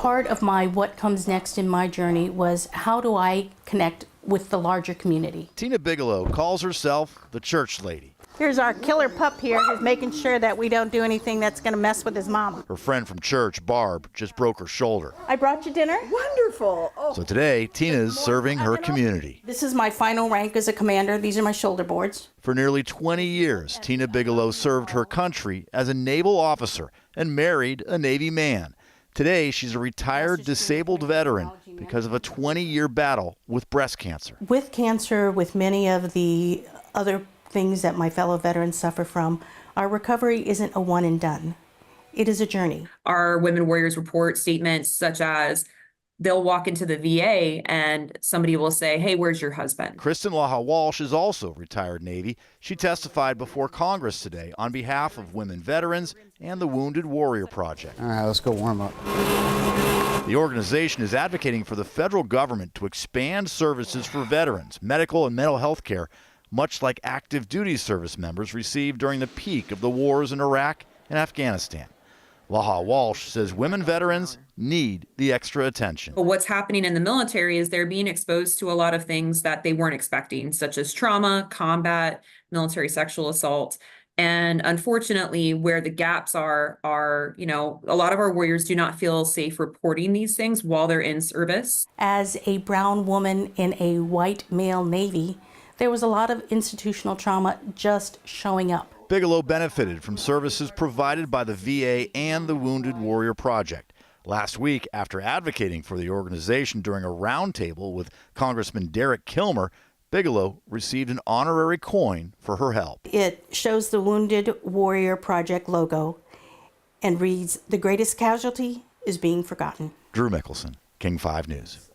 part of my what comes next in my journey was how do I connect with the larger community. Tina Bigelow calls herself the church lady. Here's our killer pup here who's making sure that we don't do anything that's going to mess with his mama. Her friend from church, Barb, just broke her shoulder. I brought you dinner. Wonderful. So today, Tina's serving her community. This is my final rank as a commander. These are my shoulder boards. For nearly 20 years, Tina Bigelow served her country as a naval officer and married a Navy man. Today, she's a retired disabled veteran because of a 20-year battle with breast cancer. With cancer, with many of the other things that my fellow veterans suffer from, our recovery isn't a one and done. It is a journey. Our Women Warriors report statements such as they'll walk into the VA and somebody will say, "Hey, where's your husband?" Kristen Laha Walsh is also retired Navy. She testified before Congress today on behalf of women veterans and the Wounded Warrior Project. All right, let's go warm up. The organization is advocating for the federal government to expand services for veterans, medical and mental health care, much like active duty service members received during the peak of the wars in Iraq and Afghanistan. Laha Walsh says women veterans need the extra attention. But what's happening in the military is they're being exposed to a lot of things that they weren't expecting, such as trauma, combat, military sexual assault. And unfortunately, where the gaps are, a lot of our warriors do not feel safe reporting these things while they're in service. As a brown woman in a white male Navy, there was a lot of institutional trauma just showing up. Bigelow benefited from services provided by the VA and the Wounded Warrior Project. Last week, after advocating for the organization during a roundtable with Congressman Derek Kilmer, Bigelow received an honorary coin for her help. It shows the Wounded Warrior Project logo and reads, "The greatest casualty is being forgotten." Drew Mickelson, King 5 News.